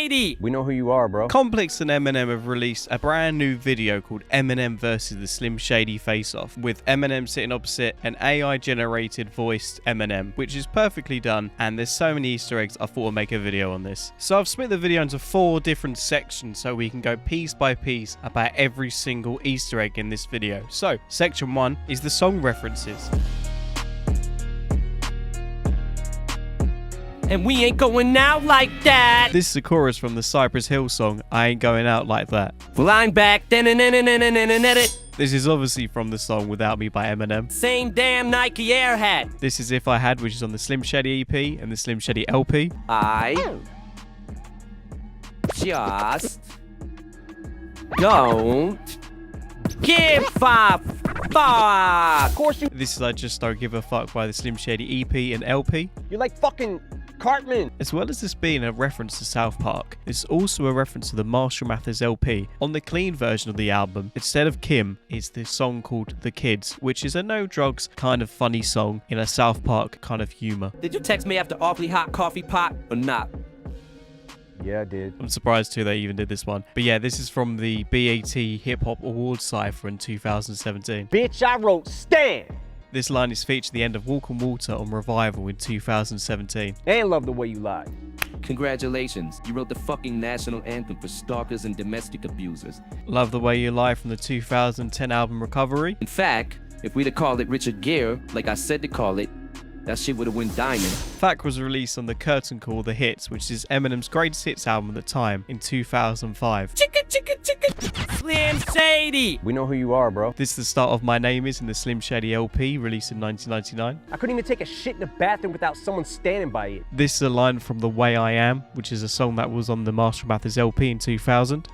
Shady! We know who you are, bro. Complex and Eminem have released a brand new video called Eminem versus the Slim Shady Face-Off, with Eminem sitting opposite an AI-generated voiced Eminem, which is perfectly done, and there's so many Easter eggs I thought I'd make a video on this. So I've split the video into 4 different sections so we can go piece by piece about every single Easter egg in this video. So, section 1 is the song references. And we ain't going out like that. This is a chorus from the Cypress Hill song, I Ain't Going Out Like That. Well, I'm back. This is obviously from the song Without Me by Eminem. Same damn Nike Air hat. This is If I Had, which is on the Slim Shady EP and the Slim Shady LP. I just don't give a fuck. Of course you. This is I Just Don't Give a Fuck by the Slim Shady EP and LP. You're like fucking Cartman. As well as this being a reference to South Park, it's also a reference to the Marshall Mathers LP. On the clean version of the album, instead of Kim, it's this song called The Kids, which is a no drugs kind of funny song in a South Park kind of humor. Did you text me after Awfully Hot Coffee Pot or not? Yeah, I did. I'm surprised too they even did this one. But yeah, this is from the BAT Hip Hop Awards Cypher in 2017. Bitch, I wrote Stan. This line is featured at the end of Walk on Water on Revival in 2017. And Love the Way You Lie. Congratulations, you wrote the fucking national anthem for stalkers and domestic abusers. Love the Way You Lie from the 2010 album Recovery. In fact, if we'd have called it Richard Gere, like I said to call it, that shit would have went diamond. Fact was released on the Curtain Call The Hits, which is Eminem's greatest hits album at the time, in 2005. Chicka, chicka, chicka. Slim Shady! We know who you are, bro. This is the start of My Name Is in the Slim Shady LP, released in 1999. I couldn't even take a shit in the bathroom without someone standing by it. This is a line from The Way I Am, which is a song that was on the Marshall Mathers LP in 2000.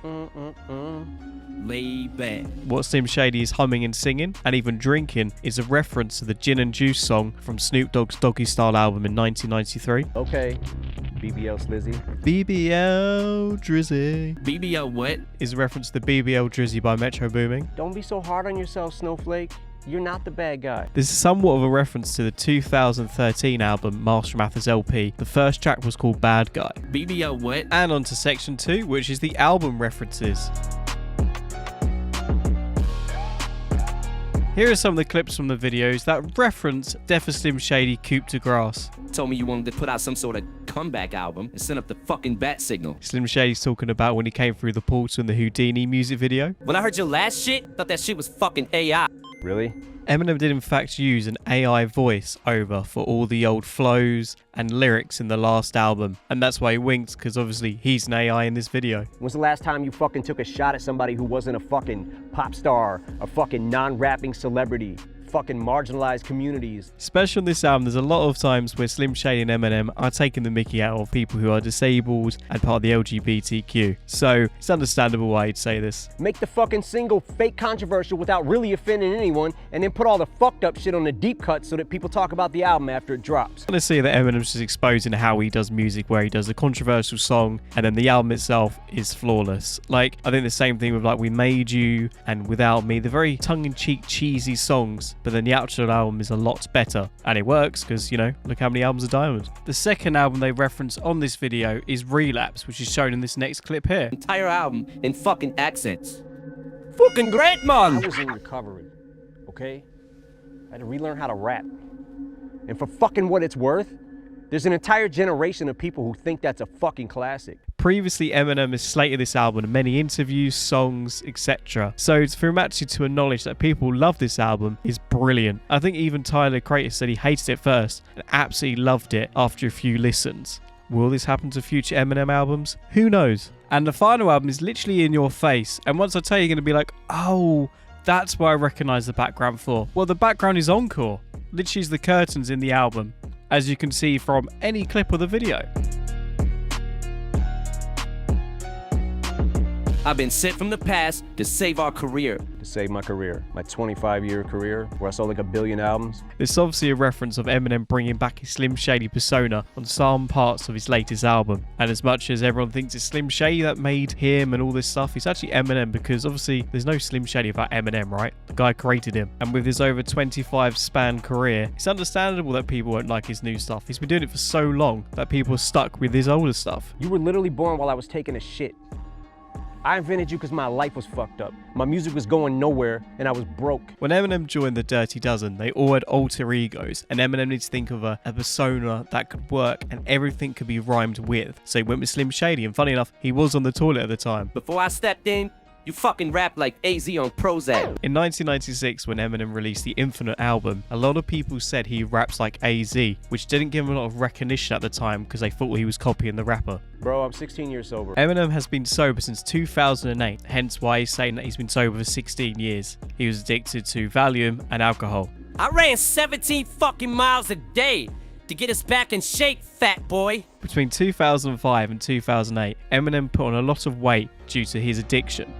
Lay back. What Slim Shady is humming and singing, and even drinking, is a reference to the Gin and Juice song from Snoop Dogg's Doggy Style album in 1993. Okay. BBL Slizzy. BBL Drizzy. BBL what? Is a reference to BBL Drizzy by Metro Boomin. Don't be so hard on yourself, Snowflake. You're not the bad guy. This is somewhat of a reference to the 2013 album Marshall Mathers LP. The first track was called Bad Guy. BBL what? And on to section 2, which is the album references. Here are some of the clips from the videos that reference Deaf and Slim Shady Coupe de Grace. Told me you wanted to put out some sort of comeback album and send up the fucking bat signal. Slim Shady's talking about when he came through the portal in the Houdini music video. When I heard your last shit, thought that shit was fucking AI. Really? Eminem did in fact use an AI voice over for all the old flows and lyrics in the last album, and that's why he winked, because obviously he's an AI in this video. When's the last time you fucking took a shot at somebody who wasn't a fucking pop star, a fucking non-rapping celebrity? Fucking marginalized communities. Especially on this album, there's a lot of times where Slim Shady and Eminem are taking the mickey out of people who are disabled and part of the LGBTQ. So it's understandable why he'd say this. Make the fucking single fake controversial without really offending anyone, and then put all the fucked up shit on the deep cut so that people talk about the album after it drops. I want to see that Eminem's just exposing how he does music, where he does a controversial song and then the album itself is flawless. Like, I think the same thing with like We Made You and Without Me, the very tongue-in-cheek cheesy songs, but then the actual album is a lot better, and it works because, you know, look how many albums are diamond. The second album they reference on this video is Relapse, which is shown in this next clip here. Entire album in fucking accents. Fucking great, man! I was in recovery, okay? I had to relearn how to rap. And for fucking what it's worth, there's an entire generation of people who think that's a fucking classic. Previously, Eminem has slated this album in many interviews, songs, etc. So for him actually to acknowledge that people love this album is brilliant. I think even Tyler, the creator, said he hated it first and absolutely loved it after a few listens. Will this happen to future Eminem albums? Who knows? And the final album is literally in your face, and once I tell you, you're going to be like, oh, that's what I recognize the background for. Well, the background is Encore. Literally is the curtains in the album, as you can see from any clip of the video. I've been sent from the past to save our career. To save my career, my 25-year career, where I sold like 1 billion albums. This is obviously a reference of Eminem bringing back his Slim Shady persona on some parts of his latest album. And as much as everyone thinks it's Slim Shady that made him and all this stuff, it's actually Eminem, because obviously there's no Slim Shady without Eminem, right? The guy created him. And with his over 25 span career, it's understandable that people won't like his new stuff. He's been doing it for so long that people are stuck with his older stuff. You were literally born while I was taking a shit. I invented you because my life was fucked up. My music was going nowhere and I was broke. When Eminem joined the Dirty Dozen, they all had alter egos, and Eminem needs to think of a persona that could work and everything could be rhymed with. So he went with Slim Shady, and funny enough, he was on the toilet at the time. Before I stepped in, you fucking rap like AZ on Prozac. In 1996, when Eminem released the Infinite album, a lot of people said he raps like AZ, which didn't give him a lot of recognition at the time because they thought he was copying the rapper. Bro, I'm 16 years sober. Eminem has been sober since 2008, hence why he's saying that he's been sober for 16 years. He was addicted to Valium and alcohol. I ran 17 fucking miles a day to get us back in shape, fat boy. Between 2005 and 2008, Eminem put on a lot of weight due to his addiction.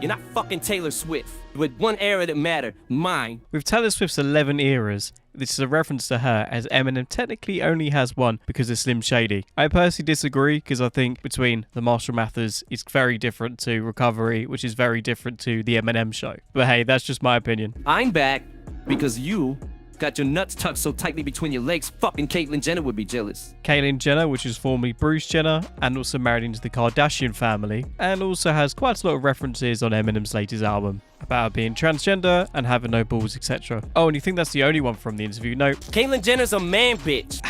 You're not fucking Taylor Swift. With one era that mattered, mine. With Taylor Swift's 11 eras, this is a reference to her, as Eminem technically only has one because of Slim Shady. I personally disagree, because I think between the Marshall Mathers, it's very different to Recovery, which is very different to the Eminem Show. But hey, that's just my opinion. I'm back because you got your nuts tucked so tightly between your legs, fucking Caitlyn Jenner would be jealous. Caitlyn Jenner, which is formerly Bruce Jenner, and also married into the Kardashian family, and also has quite a lot of references on Eminem's latest album about being transgender and having no balls, etc. Oh, and you think that's the only one from the interview? No. Caitlyn Jenner's a man bitch.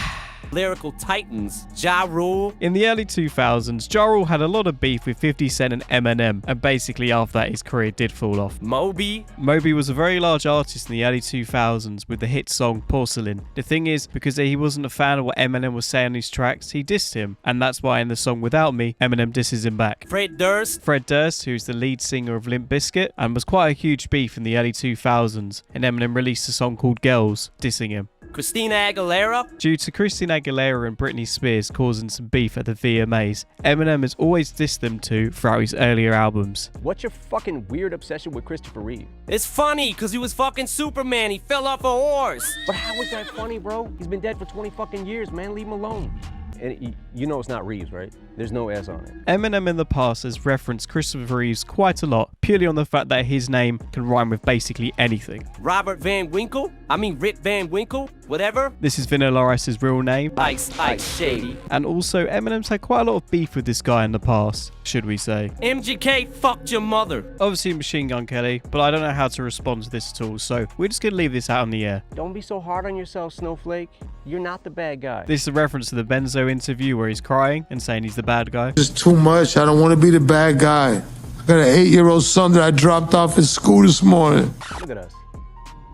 Lyrical titans, Ja Rule. In the early 2000s, Ja Rule had a lot of beef with 50 Cent and Eminem, and basically after that his career did fall off. Moby. Moby was a very large artist in the early 2000s with the hit song Porcelain. The thing is, because he wasn't a fan of what Eminem was saying on his tracks, he dissed him, and that's why in the song Without Me, Eminem disses him back. Fred Durst. Fred Durst, who's the lead singer of Limp Bizkit, and was quite a huge beef in the early 2000s, and Eminem released a song called Girls, dissing him. Christina Aguilera. Due to Christina Aguilera and Britney Spears causing some beef at the VMAs, Eminem has always dissed them two throughout his earlier albums. What's your fucking weird obsession with Christopher Reeve? It's funny, because he was fucking Superman. He fell off a horse. But how is that funny, bro? He's been dead for 20 fucking years, man. Leave him alone. And you know it's not Reeves, right? There's no S on it. Eminem in the past has referenced Christopher Reeves quite a lot, purely on the fact that his name can rhyme with basically anything. Robert Van Winkle? I mean Rip Van Winkle? Whatever? This is Vanilla Ice's real name. Ice Shady. And also, Eminem's had quite a lot of beef with this guy in the past, should we say. MGK fucked your mother. Obviously Machine Gun Kelly, but I don't know how to respond to this at all, so we're just going to leave this out on the air. Don't be so hard on yourself, Snowflake. You're not the bad guy. This is a reference to the Benzo interview where he's crying and saying he's the bad guy. It's too much. I don't want to be the bad guy. I got an 8-year-old son that I dropped off at school this morning. Look at us.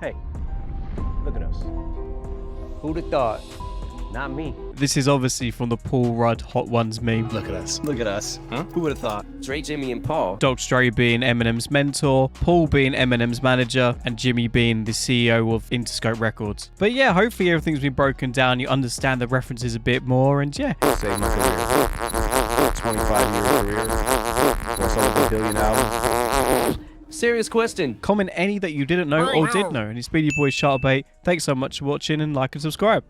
Hey, look at us. Who'd have thought? Not me. This is obviously from the Paul Rudd Hot Ones meme. Look at us. Look at us. Huh? Who would have thought? Dre, Jimmy, and Paul. Dr. Dre being Eminem's mentor, Paul being Eminem's manager, and Jimmy being the CEO of Interscope Records. But yeah, hopefully everything's been broken down. You understand the references a bit more, and yeah. Save my career. 25-year career. What's over 1 billion albums? Serious question. Comment any that you didn't know or did know. And it's been your boy ShvrkBait. Thanks so much for watching, and like and subscribe.